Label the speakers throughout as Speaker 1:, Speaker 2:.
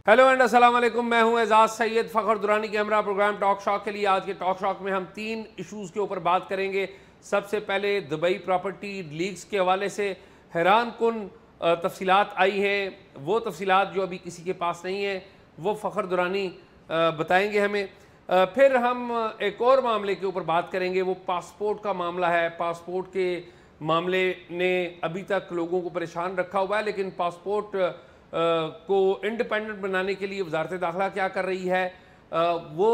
Speaker 1: Hello and अस्सलाम वालेकुम। मैं हूं Ejaz Syed Fakhar Durrani camera programme Talk Shock के लिए। आज के टॉक शॉक में हम 3 इश्यूज़ के ऊपर बात करेंगे। सबसे पहले दुबई प्रॉपर्टी लीक्स के हवाले से हैरान कुन तफसीलात आई हैं, वो तफसीलात जो अभी किसी के पास नहीं है वो फ़खर दुरानी बताएंगे हमें। फिर हम एक और मामले के ऊपर बात करेंगे, वो पासपोर्ट का मामला है। पासपोर्ट के मामले ने अभी तक लोगों को परेशान रखा हुआ है, लेकिन पासपोर्ट को इंडिपेंडेंट बनाने के लिए वजारत दाखिला क्या कर रही है, वो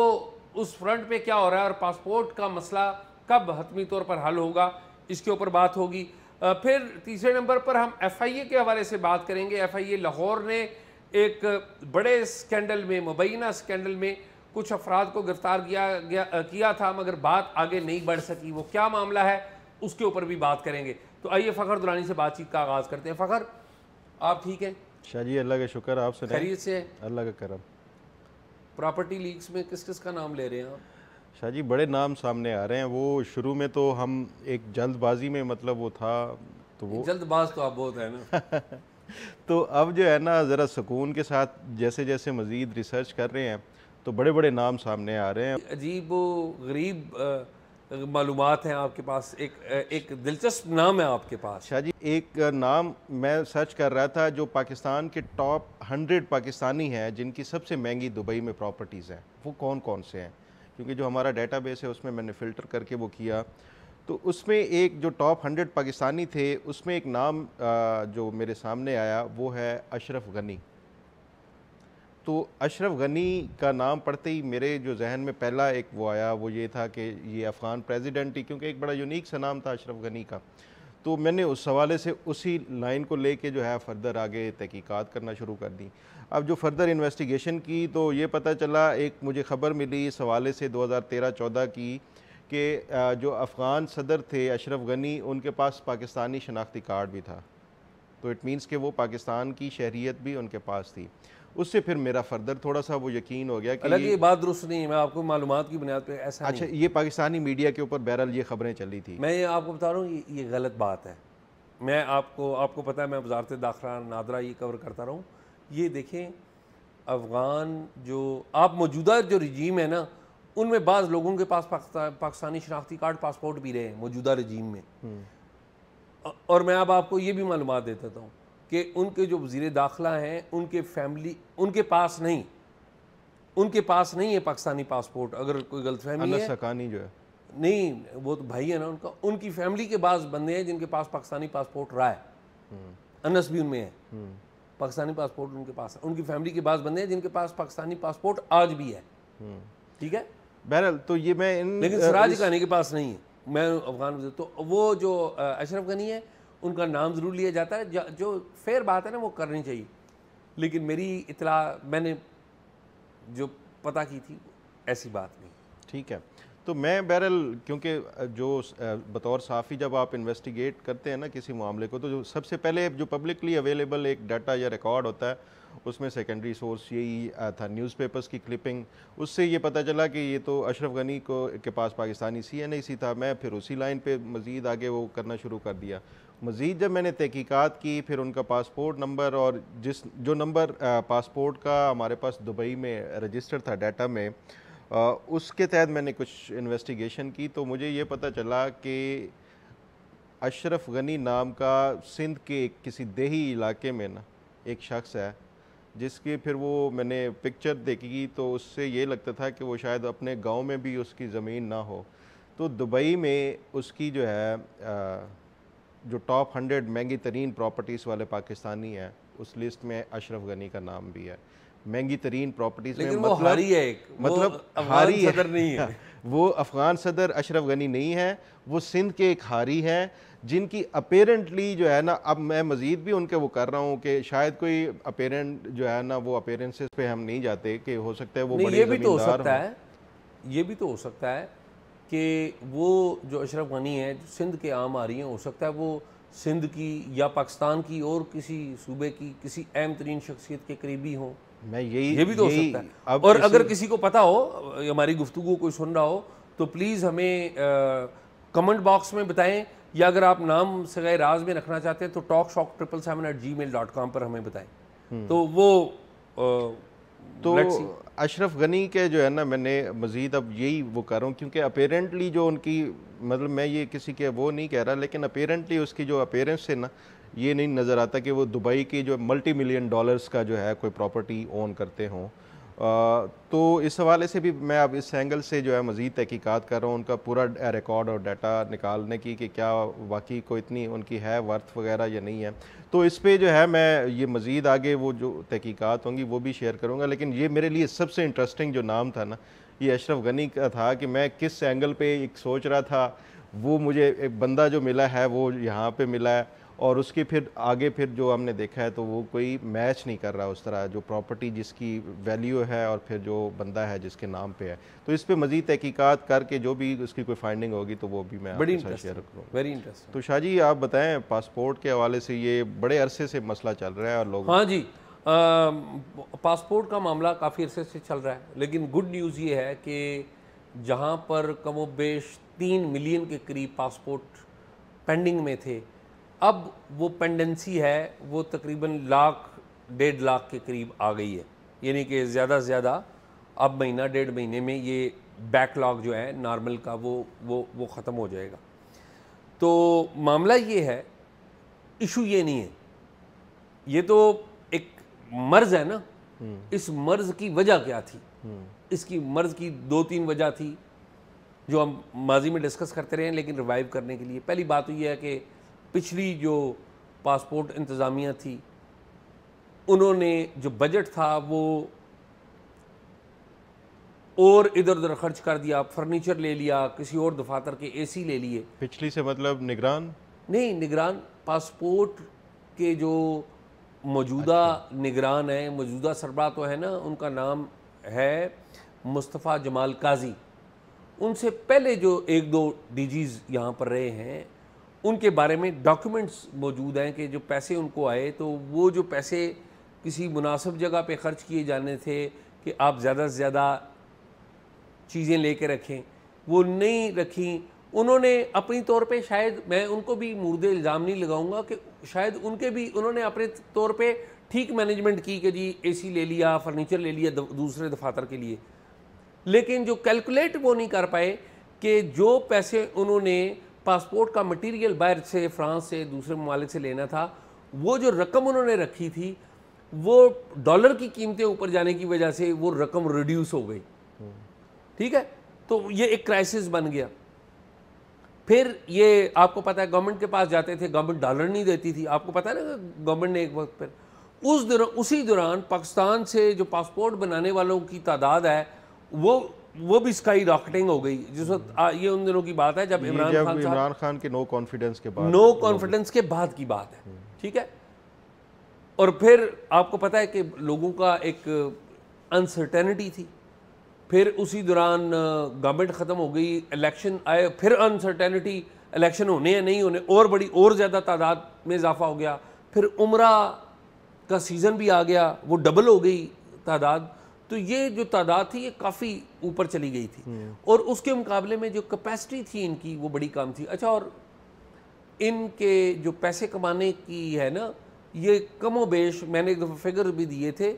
Speaker 1: उस फ्रंट पे क्या हो रहा है, और पासपोर्ट का मसला कब हतमी तौर पर हल होगा, इसके ऊपर बात होगी। फिर तीसरे नंबर पर हम FIA के हवाले से बात करेंगे। FIA लाहौर ने एक बड़े स्कैंडल में, मुबैना स्कैंडल में कुछ अफराद को गिरफ्तार किया था, मगर बात आगे नहीं बढ़ सकी। वो क्या मामला है उसके ऊपर भी बात करेंगे। तो आइए फ़खर दुरानी से बातचीत का आगाज़ करते हैं। फ़खर, आप ठीक हैं?
Speaker 2: शाह जी अल्लाह का शुक्र, आप सुनाएं।
Speaker 1: खैरियत से है?
Speaker 2: अल्लाह का करम।
Speaker 1: प्रॉपर्टी लीक्स में किस किस का नाम ले रहे हैं आप?
Speaker 2: शाह जी बड़े नाम सामने आ रहे हैं। वो शुरू में तो हम एक जल्दबाजी में, मतलब वो था तो वो
Speaker 1: जल्दबाज तो आप बहुत है ना।
Speaker 2: तो अब जो है ना, ज़रा सुकून के साथ जैसे जैसे मज़ीद रिसर्च कर रहे हैं तो बड़े बड़े नाम सामने आ रहे हैं।
Speaker 1: अजीब व गरीब मालूमात हैं आपके पास। एक दिलचस्प नाम है आपके पास।
Speaker 2: शाह जी एक नाम मैं सर्च कर रहा था, जो पाकिस्तान के टॉप 100 पाकिस्तानी हैं जिनकी सबसे महंगी दुबई में प्रॉपर्टीज़ हैं, वो कौन कौन से हैं। क्योंकि जो हमारा डेटाबेस है उसमें मैंने फ़िल्टर करके वो किया, तो उसमें एक जो टॉप 100 पाकिस्तानी थे उसमें एक नाम जो मेरे सामने आया वो है अशरफ गनी। तो अशरफ गनी का नाम पढ़ते ही मेरे जो जहन में पहला एक वो आया वो ये था कि ये अफ़गान प्रेसिडेंट ही, क्योंकि एक बड़ा यूनिक सा नाम था अशरफ गनी का। तो मैंने उस हवाले से उसी लाइन को लेके जो है फ़र्दर आगे तहकीकात करना शुरू कर दी। अब जो फर्दर इन्वेस्टिगेशन की तो ये पता चला, एक मुझे ख़बर मिली इस हवाले से 2013-14 की, कि जो अफ़गान सदर थे अशरफ गनी, उनके पास पाकिस्तानी शनाख्ती कार्ड भी था। तो इट मीन्स कि वो पाकिस्तान की शहरियत भी उनके पास थी। उससे फिर मेरा फर्दर थोड़ा सा वो यकीन हो गया कि
Speaker 1: अलग ये बात दुरुस्त नहीं है। मैं आपको मालूमात की बुनियाद पे ऐसा
Speaker 2: अच्छा,
Speaker 1: नहीं।
Speaker 2: ये पाकिस्तानी मीडिया के ऊपर बहरहाल ये खबरें चली थी।
Speaker 1: मैं ये आपको बता रहा हूँ, ये गलत बात है। मैं आपको पता है, मैं वजारत दाखिला नादरा ये कवर करता रहा हूँ। ये देखें, अफ़गान जो आप मौजूदा जो रजीम है ना, उनमें बाज़ लोगों के पास पाकिस्तानी शनाख्ती कार्ड, पासपोर्ट भी रहे हैं मौजूदा रजीम में। और मैं अब आपको ये भी मालूमात दे देता हूँ कि उनके जो वज़ीर दाखिला हैं, उनके फैमिली, उनके पास नहीं है पाकिस्तानी पासपोर्ट। अगर कोई गलतफहमी है,
Speaker 2: सकानी जो है
Speaker 1: नहीं, वो तो भाई है ना उनका। उनकी फैमिली के पास बंदे हैं जिनके पास पाकिस्तानी पासपोर्ट रहा है। अनस भी उनमें है, पाकिस्तानी पासपोर्ट उनके पास है। उनकी फैमिली के पास बंदे हैं जिनके पास पाकिस्तानी पासपोर्ट आज भी है। ठीक है,
Speaker 2: बहरहाल तो ये मैं
Speaker 1: लेकिन सिराज गनी के पास नहीं है। मैं अफगान, तो वो जो अशरफ गनी है उनका नाम ज़रूर लिया जाता है। जो फेयर बात है ना वो करनी चाहिए, लेकिन मेरी इतला मैंने जो पता की थी ऐसी बात नहीं।
Speaker 2: ठीक है, तो मैं बहरहाल, क्योंकि जो बतौर साफ़ी जब आप इन्वेस्टिगेट करते हैं ना किसी मामले को, तो जो सबसे पहले जो पब्लिकली अवेलेबल एक डाटा या रिकॉर्ड होता है, उसमें सेकेंडरी सोर्स यही था, न्यूज़पेपर्स की क्लिपिंग। उससे ये पता चला कि ये तो अशरफ गनी के पास पाकिस्तानी CNAC था। मैं फिर उसी लाइन पे मज़ीद आगे वो करना शुरू कर दिया। मज़ीद जब मैंने तहकीकात की, फिर उनका पासपोर्ट नंबर, और जो नंबर पासपोर्ट का हमारे पास दुबई में रजिस्टर था डाटा में, उसके तहत मैंने कुछ इन्वेस्टिगेशन की, तो मुझे ये पता चला कि अशरफ गनी नाम का सिंध के किसी देही इलाके में ना एक शख्स है, जिसकी फिर वो मैंने पिक्चर देखी तो उससे ये लगता था कि वो शायद अपने गांव में भी उसकी ज़मीन ना हो। तो दुबई में उसकी जो है जो टॉप 100 महंगी तरीन प्रॉपर्टीज़ वाले पाकिस्तानी हैं, उस लिस्ट में अशरफ गनी का नाम भी है। महंगी तरीन प्रॉपर्टीज़ में,
Speaker 1: वो हारी है एक,
Speaker 2: मतलब
Speaker 1: हारी सदर नहीं है।
Speaker 2: वो अफ़गान सदर अशरफ गनी नहीं है, वो सिंध के एक हारी हैं, जिनकी अपेरेंटली जो है ना, अब मैं मज़ीद भी उनके वो कर रहा हूँ कि शायद कोई अपेरेंट जो है ना, वो अपेरेंसेस पे हम नहीं जाते, कि हो सकता है वो बड़े
Speaker 1: ये भी तो हो
Speaker 2: ज़मींदार
Speaker 1: सकता
Speaker 2: हों।
Speaker 1: है, ये भी तो हो सकता है कि वो जो अशरफ गनी है जो सिंध के आम आ रही हैं, हो सकता है वो सिंध की या पाकिस्तान की और किसी सूबे की किसी अहम तरीन शख्सियत के करीबी हों।
Speaker 2: मैं
Speaker 1: ये भी तो हो सकता है। और अगर किसी को पता हो, हमारी गुफ्तगू कोई सुन रहा हो, तो प्लीज़ हमें कमेंट बॉक्स में बताएं, या अगर आप नाम सगाए राज में रखना चाहते हैं तो talkshock777@gmail.com पर हमें बताएं। तो वो
Speaker 2: तो
Speaker 1: let's see।
Speaker 2: अशरफ गनी के जो है ना, मैंने मज़ीद अब यही वो कर रहा हूँ क्योंकि अपेरेंटली जो उनकी, मतलब मैं ये किसी के वो नहीं कह रहा, लेकिन अपेरेंटली उसकी जो अपीयरेंस है ना, ये नहीं नज़र आता कि वो दुबई की जो $multi-million का जो है कोई प्रॉपर्टी ओन करते हों। तो इस हवाले से भी मैं अब इस एंगल से जो है मज़ीद तहकीकात कर रहा हूँ, उनका पूरा रिकॉर्ड और डाटा निकालने की कि क्या वाकई को इतनी उनकी है वर्थ वगैरह या नहीं है। तो इस पे जो है मैं ये मज़ीद आगे वो जो तहकीकात होंगी वो भी शेयर करूँगा। लेकिन ये मेरे लिए सबसे इंटरेस्टिंग जो नाम था ना, ये अशरफ गनी का था कि मैं किस एंगल पे एक सोच रहा था, वो मुझे एक बंदा जो मिला है वो यहाँ पे मिला है, और उसकी फिर आगे फिर जो हमने देखा है तो वो कोई मैच नहीं कर रहा उस तरह, जो प्रॉपर्टी जिसकी वैल्यू है और फिर जो बंदा है जिसके नाम पे है। तो इस पे मज़ीद तहकीकात करके जो भी उसकी कोई फाइंडिंग होगी तो वो भी मैं आपके साथ शेयर करूँगा।
Speaker 1: Very interesting.
Speaker 2: तो शाह जी आप बताएं, पासपोर्ट के हवाले से ये बड़े अरसे से मसला चल रहा है और लोग।
Speaker 1: हाँ जी, पासपोर्ट का मामला काफ़ी अरसे से चल रहा है, लेकिन गुड न्यूज़ ये है कि जहाँ पर कमोबेश 3 मिलियन के करीब पासपोर्ट पेंडिंग में थे, अब वो पेंडेंसी है वो तकरीबन 1,00,000-1,50,000 के करीब आ गई है। यानी कि ज़्यादा से ज़्यादा अब महीना 1.5 महीने में ये बैकलॉग जो है नॉर्मल का वो ख़त्म हो जाएगा। तो मामला ये है, इशू ये नहीं है, ये तो एक मर्ज़ है ना। इस मर्ज़ की वजह क्या थी? इसकी मर्ज़ की 2-3 वजह थी जो हम माजी में डिस्कस करते रहे हैं, लेकिन रिवाइव करने के लिए पहली बात तो ये है कि पिछली जो पासपोर्ट इंतज़ामिया थी, उन्होंने जो बजट था वो और इधर उधर खर्च कर दिया, फर्नीचर ले लिया, किसी और दफातर के एसी ले लिए।
Speaker 2: पिछली से मतलब निगरान
Speaker 1: नहीं, निगरान पासपोर्ट के जो मौजूदा निगरान है, मौजूदा सरबराह तो है ना, उनका नाम है मुस्तफ़ा जमाल काजी। उनसे पहले जो 1-2 डीजीज़ यहाँ पर रहे हैं, उनके बारे में डॉक्यूमेंट्स मौजूद हैं कि जो पैसे उनको आए, तो वो जो पैसे किसी मुनासिब जगह पे ख़र्च किए जाने थे कि आप ज़्यादा से ज़्यादा चीज़ें लेके रखें, वो नहीं रखी उन्होंने अपनी तौर पे। शायद मैं उनको भी मुर्दे इल्ज़ाम नहीं लगाऊंगा कि शायद उनके भी उन्होंने अपने तौर पे ठीक मैनेजमेंट की कि जी एसी ले लिया, फर्नीचर ले लिया दूसरे दफातर के लिए, लेकिन जो कैलकुलेट वो नहीं कर पाए कि जो पैसे उन्होंने पासपोर्ट का मटेरियल बाहर से, फ्रांस से, दूसरे ममालिक से लेना था, वो जो रकम उन्होंने रखी थी वो डॉलर की कीमतें ऊपर जाने की वजह से वो रकम रिड्यूस हो गई। ठीक है, तो ये एक क्राइसिस बन गया। फिर ये आपको पता है गवर्नमेंट के पास जाते थे, गवर्नमेंट डॉलर नहीं देती थी, आपको पता है ना। गवर्नमेंट ने एक वक्त पर उसी दौरान पाकिस्तान से जो पासपोर्ट बनाने वालों की तादाद है वो भी स्काई रॉकेटिंग हो गई जिस वक्त। ये उन दिनों की बात है जब इमरान खान
Speaker 2: के नो कॉन्फिडेंस
Speaker 1: के बाद की बात है। ठीक है, और फिर आपको पता है कि लोगों का एक अनसर्टेनिटी थी। फिर उसी दौरान गवर्नमेंट ख़त्म हो गई, इलेक्शन आए, फिर अनसर्टेनिटी, इलेक्शन होने या नहीं होने, और बड़ी और ज़्यादा तादाद में इजाफा हो गया। फिर उम्रा का सीज़न भी आ गया, वो डबल हो गई तादाद। तो ये जो तादाद थी ये काफ़ी ऊपर चली गई थी, और उसके मुकाबले में जो कैपेसिटी थी इनकी वो बड़ी कम थी। अच्छा, और इनके जो पैसे कमाने की है ना, ये कमोबेश मैंने एक दफ़ा फिगर भी दिए थे,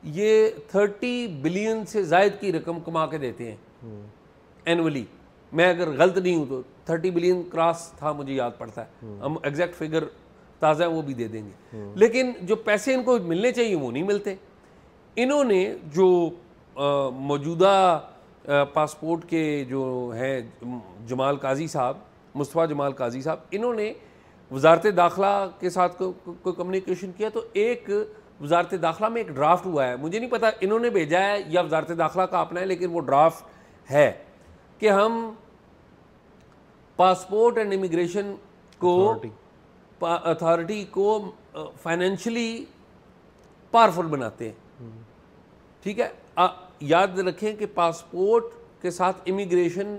Speaker 1: ये 30 बिलियन से ज़ायद की रकम कमा के देते हैं एनुअली। मैं अगर गलत नहीं हूँ तो 30 बिलियन क्रॉस था, मुझे याद पड़ता है। हम एग्जैक्ट फिगर ताज़ा वो भी दे देंगे, लेकिन जो पैसे इनको मिलने चाहिए वो नहीं मिलते। इन्होंने जो मौजूदा पासपोर्ट के जो हैं जमाल काजी साहब, मुस्तफ़ा जमाल काजी साहब, इन्होंने वजारत दाखिला के साथ कोई कम्युनिकेशन किया, तो एक वजारत दाखिला में एक ड्राफ्ट हुआ है, मुझे नहीं पता इन्होंने भेजा है या वजारत दाखिला का अपना है, लेकिन वो ड्राफ्ट है कि हम पासपोर्ट एंड इमिग्रेशन को अथॉरिटी को फाइनेंशियली पावरफुल बनाते हैं। ठीक है, याद रखें कि पासपोर्ट के साथ इमिग्रेशन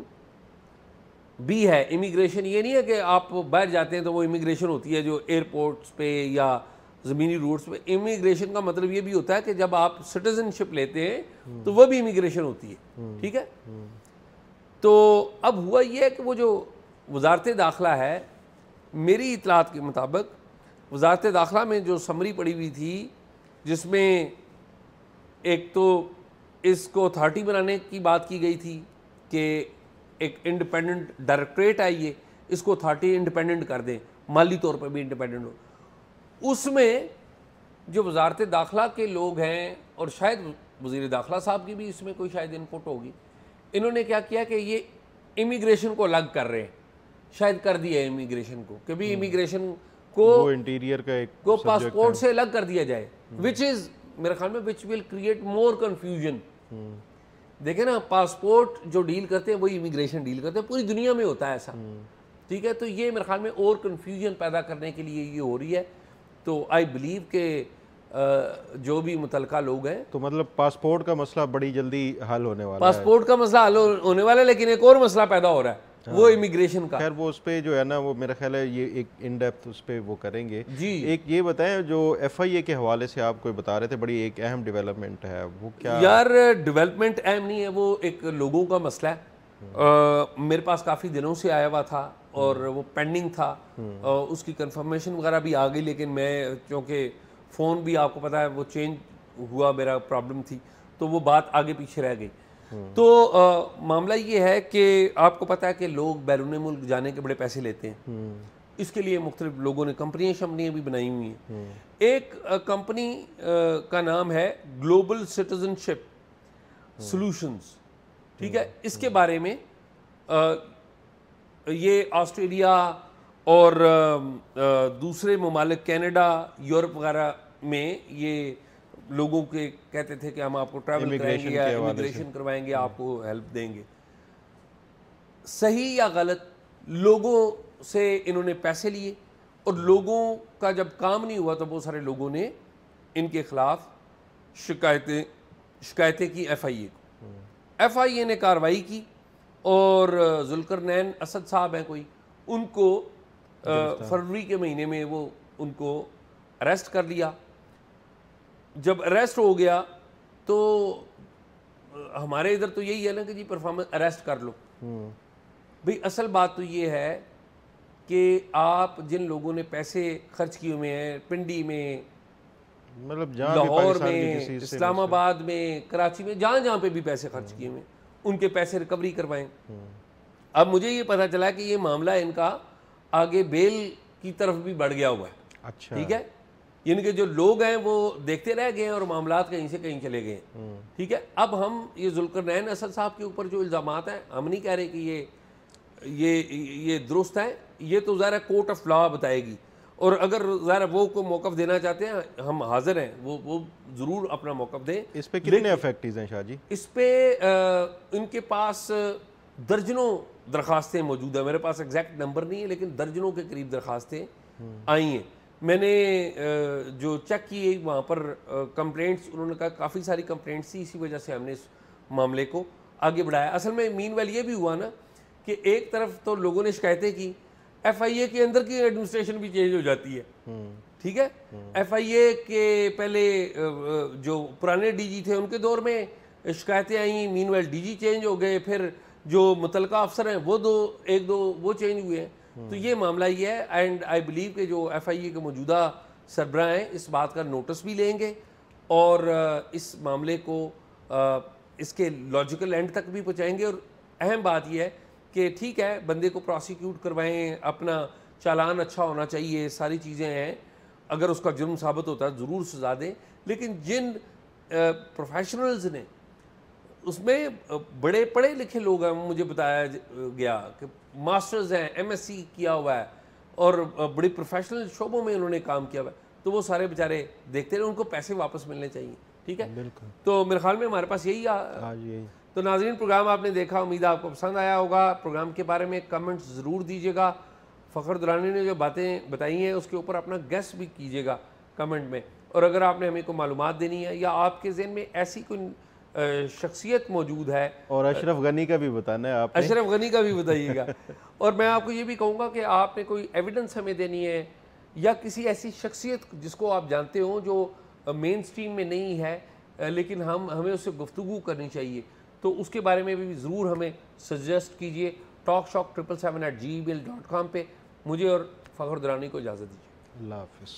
Speaker 1: भी है। इमिग्रेशन ये नहीं है कि आप बाहर जाते हैं तो वो इमिग्रेशन होती है जो एयरपोर्ट्स पे या ज़मीनी रूट्स पे। इमिग्रेशन का मतलब ये भी होता है कि जब आप सिटीजनशिप लेते हैं तो वह भी इमिग्रेशन होती है। ठीक है, तो अब हुआ ये है कि वो जो वजारत दाखिला है, मेरी इतलात के मुताबिक वजारत दाखिला में जो समरी पड़ी हुई थी जिसमें एक तो इसको अथॉरिटी बनाने की बात की गई थी कि एक इंडिपेंडेंट डायरेक्टरेट है, ये इसको अथॉरिटी इंडिपेंडेंट कर दें, माली तौर पर भी इंडिपेंडेंट हो। उसमें जो वजारत दाखिला के लोग हैं और शायद वज़ीर दाखिला साहब की भी इसमें कोई शायद इनपुट होगी, इन्होंने क्या किया कि ये इमिग्रेशन को अलग कर रहे हैं, शायद कर दिया है इमिग्रेशन को, कि भी इमिग्रेशन को
Speaker 2: वो इंटीरियर का एक
Speaker 1: को पासपोर्ट से अलग कर दिया जाए, विच इज़ मेरे ख्याल में which will create more confusion. देखे ना, पासपोर्ट जो डील करते हैं वही इमिग्रेशन डील करते हैं, पूरी दुनिया में होता है ऐसा, ठीक है। तो ये मेरे ख्याल में और कन्फ्यूजन पैदा करने के लिए ये हो रही है। तो आई बिलीव के जो भी मुतलका लोग हैं,
Speaker 2: तो मतलब पासपोर्ट का मसला बड़ी जल्दी हल होने वाला है।
Speaker 1: पासपोर्ट का मसला हल होने वाला है, लेकिन एक और मसला पैदा हो रहा है, वो इमिग्रेशन का।
Speaker 2: खैर वो उस पे जो है ना, वो मेरा ख्याल है ये एक इन डेप्थ उस पे वो करेंगे
Speaker 1: जी।
Speaker 2: एक ये बताएं, जो FIA के हवाले से आप कोई बता रहे थे, बड़ी एक अहम डेवलपमेंट है, वो क्या?
Speaker 1: यार डेवलपमेंट अहम नहीं है, वो एक लोगों का मसला है। मेरे पास काफ़ी दिनों से आया हुआ था और वो पेंडिंग था, उसकी कंफर्मेशन वगैरह भी आ गई, लेकिन मैं क्योंकि फ़ोन भी आपको पता है वो चेंज हुआ, मेरा प्रॉब्लम थी, तो वो बात आगे पीछे रह गई। तो मामला ये है कि आपको पता है कि लोग बैरून मुल्क जाने के बड़े पैसे लेते हैं, इसके लिए मुख्तलिफ लोगों ने कंपनियाँ भी बनाई हुई हैं। एक कंपनी का नाम है ग्लोबल सिटीजनशिप सॉल्यूशंस, ठीक है। इसके बारे में ये ऑस्ट्रेलिया और दूसरे ममालिक कनाडा, यूरोप वगैरह में ये लोगों के कहते थे कि हम आपको ट्रैवल कराएंगे या इमिग्रेशन करवाएंगे, आपको हेल्प देंगे। सही या गलत, लोगों से इन्होंने पैसे लिए और लोगों का जब काम नहीं हुआ तो बहुत सारे लोगों ने इनके खिलाफ शिकायतें की FIA को। FIA ने कार्रवाई की और जुल्करनैन असद साहब हैं कोई, उनको फरवरी के महीने में वो उनको अरेस्ट कर लिया। जब अरेस्ट हो गया तो हमारे इधर तो यही है ना कि जी परफॉर्मेंस अरेस्ट कर लो। भाई असल बात तो ये है कि आप जिन लोगों ने पैसे खर्च किए हुए हैं पिंडी में,
Speaker 2: मतलब
Speaker 1: लाहौर में, इस्लामाबाद में, कराची में, जहाँ जहाँ पे भी पैसे खर्च किए हुए, उनके पैसे रिकवरी करवाएं। अब मुझे ये पता चला कि ये मामला इनका आगे बेल की तरफ भी बढ़ गया हुआ है।
Speaker 2: अच्छा,
Speaker 1: ठीक है, इनके जो लोग हैं वो देखते रह गए हैं और मामलात कहीं से कहीं चले गए। ठीक है, अब हम ये जुल्करनैन असद साहब के ऊपर जो इल्ज़ामात हैं, हम नहीं कह रहे कि ये दुरुस्त है, ये तो ज़रा कोर्ट ऑफ लॉ बताएगी, और अगर ज़रा वो को मौक़िफ़ देना चाहते हैं हम हाजिर हैं, वो ज़रूर अपना मौक़िफ़ दें।
Speaker 2: इस पे कितने अफेक्टीज़ हैं शाह जी? इस
Speaker 1: पे इनके पास दर्जनों दरख्वास्तें मौजूद हैं, मेरे पास एग्जैक्ट नंबर नहीं है लेकिन दर्जनों के करीब दरख्वास्तें आई हैं। मैंने जो चेक की वहाँ पर कंप्लेंट्स, उन्होंने कहा काफ़ी सारी कंप्लेंट्स थी, इसी वजह से हमने इस मामले को आगे बढ़ाया। असल में मीनवेल ये भी हुआ ना कि एक तरफ तो लोगों ने शिकायतें की, FIA के अंदर की एडमिनिस्ट्रेशन भी चेंज हो जाती है। ठीक है, FIA के पहले जो पुराने DG थे उनके दौर में शिकायतें आई, मीनवेल DG चेंज हो गए, फिर जो मुतलका अफसर हैं वो एक दो वो चेंज हुए हैं। तो ये मामला ये है, एंड आई बिलीव कि जो FIA के मौजूदा सरबराह हैं इस बात का नोटिस भी लेंगे और इस मामले को इसके लॉजिकल एंड तक भी पहुँचाएंगे। और अहम बात यह है कि ठीक है, बंदे को प्रोसिक्यूट करवाएं, अपना चालान अच्छा होना चाहिए, सारी चीज़ें हैं, अगर उसका जुर्म साबित होता है ज़रूर सजा दें, लेकिन जिन प्रोफेशनल्स ने उसमें बड़े पढ़े लिखे लोग हैं, मुझे बताया गया कि मास्टर्स हैं, MSc किया हुआ है और बड़े प्रोफेशनल शोबों में उन्होंने काम किया हुआ है, तो वो सारे बेचारे देखते रहे, उनको पैसे वापस मिलने चाहिए। ठीक है, बिल्कुल। तो मेरे ख्याल में हमारे पास यही तो नाज़रीन, प्रोग्राम आपने देखा, उम्मीद है आपको पसंद आया होगा। प्रोग्राम के बारे में कमेंट्स ज़रूर दीजिएगा। फ़खर दुरानी ने जो बातें बताई हैं उसके ऊपर अपना गेस भी कीजिएगा कमेंट में, और अगर आपने हमें कोई मालूमात देनी है या आपके ज़हन में ऐसी कोई शख्सियत मौजूद है, और
Speaker 2: अशरफ गनी का भी बताना है आपने,
Speaker 1: अशरफ गनी का भी बताइएगा। और मैं आपको ये भी कहूँगा कि आपने कोई एविडेंस हमें देनी है या किसी ऐसी शख्सियत जिसको आप जानते हो जो मेन स्ट्रीम में नहीं है लेकिन हमें उससे गुफ्तगू करनी चाहिए, तो उसके बारे में भी ज़रूर हमें सजेस्ट कीजिए। talkshock777@gmail.com पे। मुझे और फ़खर दुरानी को इजाज़त दीजिए।
Speaker 2: अल्लाह हाफ़िज़।